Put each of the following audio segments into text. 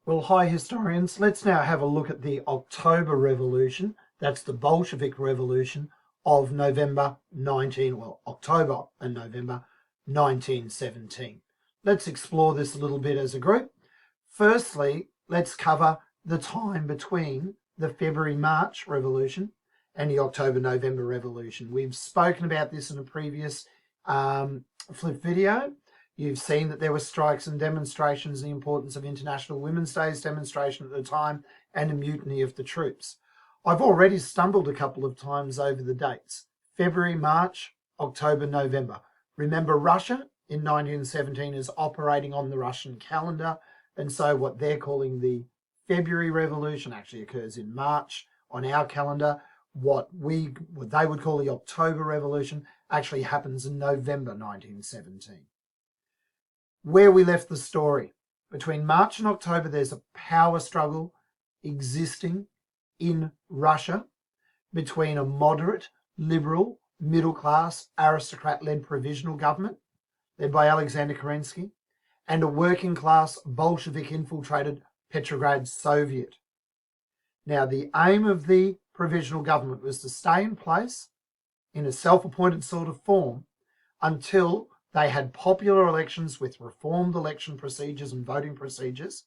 Well, hi historians. Let's now have a look at the October Revolution. That's the Bolshevik Revolution of October and November 1917. Let's explore this a little bit as a group. Firstly, let's cover the time between the February-March Revolution and the October-November Revolution. We've spoken about this in a previous flip video. You've seen that there were strikes and demonstrations, the importance of International Women's Day's demonstration at the time, and a mutiny of the troops. I've already stumbled a couple of times over the dates. February, March, October, November. Remember, Russia in 1917 is operating on the Russian calendar, and so what they're calling the February Revolution actually occurs in March on our calendar. What they would call the October Revolution actually happens in November 1917. Where we left the story, between March and October, there's a power struggle existing in Russia between a moderate, liberal, middle-class, aristocrat-led provisional government led by Alexander Kerensky and a working-class, Bolshevik-infiltrated Petrograd Soviet. Now, the aim of the provisional government was to stay in place in a self-appointed sort of form until they had popular elections with reformed election procedures and voting procedures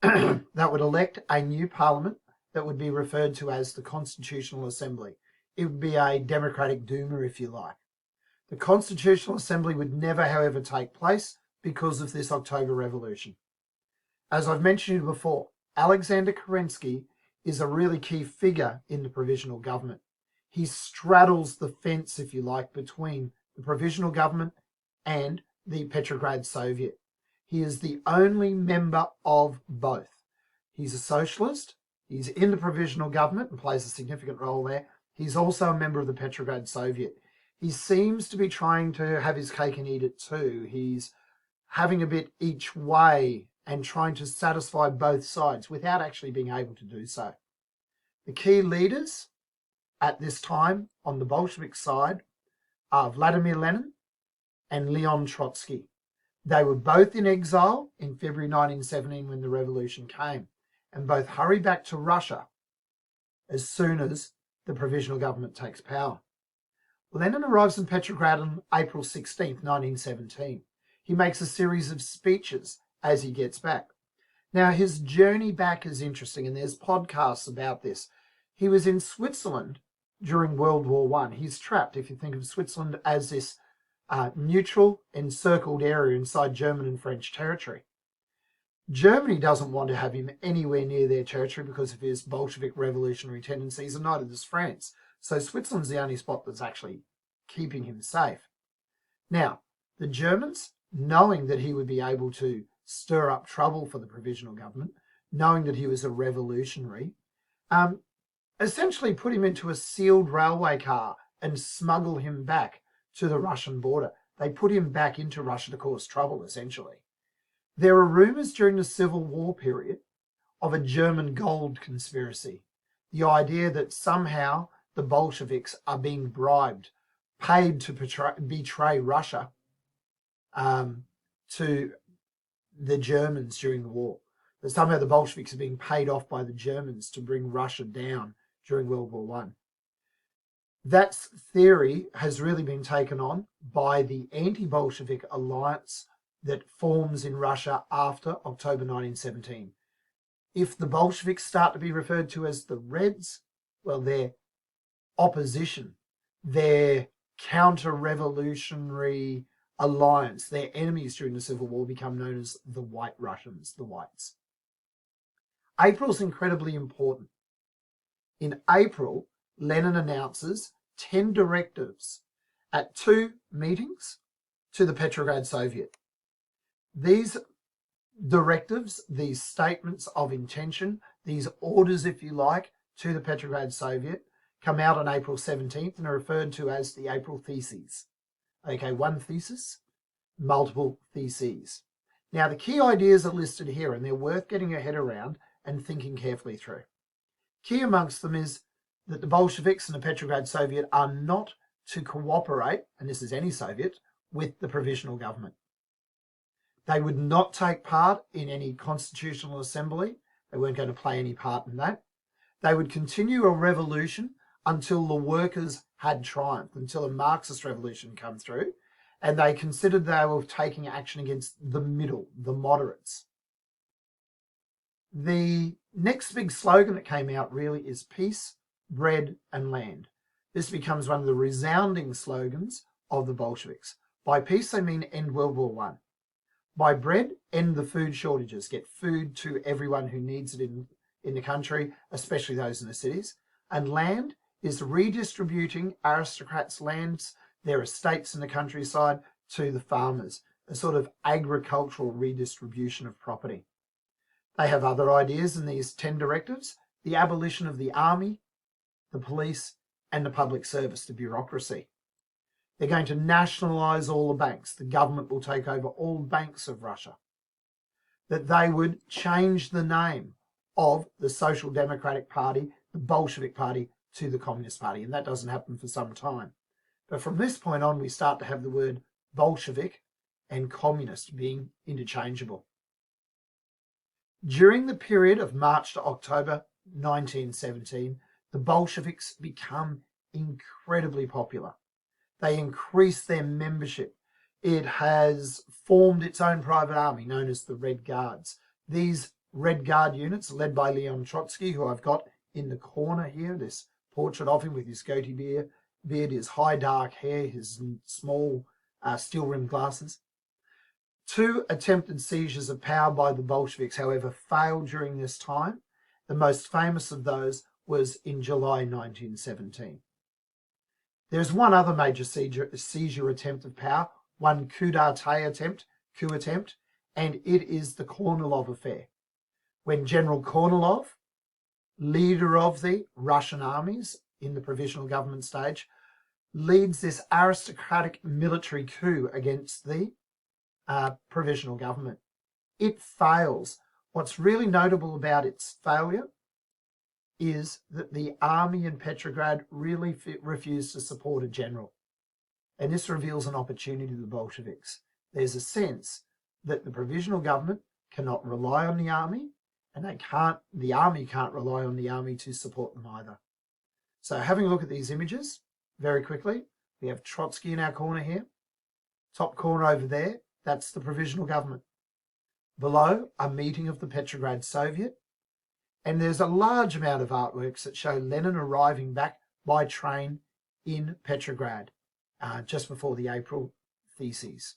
that would elect a new parliament that would be referred to as the Constitutional Assembly. It would be a democratic Duma, if you like. The Constitutional Assembly would never, however, take place because of this October Revolution. As I've mentioned before, Alexander Kerensky is a really key figure in the provisional government. He straddles the fence, if you like, between the provisional government and the Petrograd Soviet. He is the only member of both. He's a socialist. He's in the provisional government and plays a significant role there. He's also a member of the Petrograd Soviet. He seems to be trying to have his cake and eat it too. He's having a bit each way and trying to satisfy both sides without actually being able to do so. The key leaders at this time on the Bolshevik side are Vladimir Lenin and Leon Trotsky. They were both in exile in February 1917 when the revolution came, and both hurry back to Russia as soon as the provisional government takes power. Lenin arrives in Petrograd on April 16, 1917. He makes a series of speeches as he gets back. Now, his journey back is interesting, and there's podcasts about this. He was in Switzerland during World War I. He's trapped, if you think of Switzerland as this neutral encircled area inside German and French territory. Germany doesn't want to have him anywhere near their territory because of his Bolshevik revolutionary tendencies, and neither does France. So Switzerland's the only spot that's actually keeping him safe. Now, the Germans, knowing that he would be able to stir up trouble for the provisional government, knowing that he was a revolutionary, essentially put him into a sealed railway car and smuggle him back to the Russian border. They put him back into Russia to cause trouble, essentially. There are rumours during the Civil War period of a German gold conspiracy. The idea that somehow the Bolsheviks are being bribed, paid to betray Russia to the Germans during the war. That somehow the Bolsheviks are being paid off by the Germans to bring Russia down during World War I. That theory has really been taken on by the anti-Bolshevik alliance that forms in Russia after October 1917. If the Bolsheviks start to be referred to as the Reds, well, their opposition, their counter-revolutionary alliance, their enemies during the Civil War become known as the White Russians, the Whites. April's incredibly important. In April, Lenin announces 10 directives at 2 meetings to the Petrograd Soviet. These directives, these statements of intention, these orders, if you like, to the Petrograd Soviet come out on April 17th and are referred to as the April Theses. Okay, one thesis, multiple theses. Now, the key ideas are listed here, and they're worth getting your head around and thinking carefully through. Key amongst them is that the Bolsheviks and the Petrograd Soviet are not to cooperate, and this is any Soviet, with the provisional government. They would not take part in any constitutional assembly. They weren't going to play any part in that. They would continue a revolution until the workers had triumphed, until a Marxist revolution come through, and they considered they were taking action against the middle, the moderates. The next big slogan that came out really is peace, bread and land. This becomes one of the resounding slogans of the Bolsheviks. By peace, they mean end World War I. By bread, end the food shortages, get food to everyone who needs it in the country, especially those in the cities. And land is redistributing aristocrats' lands, their estates in the countryside, to the farmers, a sort of agricultural redistribution of property. They have other ideas in these 10 directives: the abolition of the army, the police, and the public service, the bureaucracy. They're going to nationalise all the banks. The government will take over all banks of Russia. That they would change the name of the Social Democratic Party, the Bolshevik Party, to the Communist Party. And that doesn't happen for some time. But from this point on, we start to have the word Bolshevik and communist being interchangeable. During the period of March to October 1917, the Bolsheviks become incredibly popular. They increase their membership. It has formed its own private army known as the Red Guards. These Red Guard units, led by Leon Trotsky, who I've got in the corner here, this portrait of him with his goatee beard, his high dark hair, his small steel-rimmed glasses. 2 attempted seizures of power by the Bolsheviks, however, failed during this time. The most famous of those was in July 1917. There's one other major seizure attempt of power, one coup attempt, and it is the Kornilov affair. When General Kornilov, leader of the Russian armies in the provisional government stage, leads this aristocratic military coup against the provisional government. It fails. What's really notable about its failure is that the army in Petrograd really refused to support a general. And this reveals an opportunity to the Bolsheviks. There's a sense that the provisional government cannot rely on the army, and the army can't rely on the army to support them either. So having a look at these images very quickly, we have Trotsky in our corner here. Top corner over there, that's the provisional government. Below, a meeting of the Petrograd Soviet. And there's a large amount of artworks that show Lenin arriving back by train in Petrograd just before the April theses.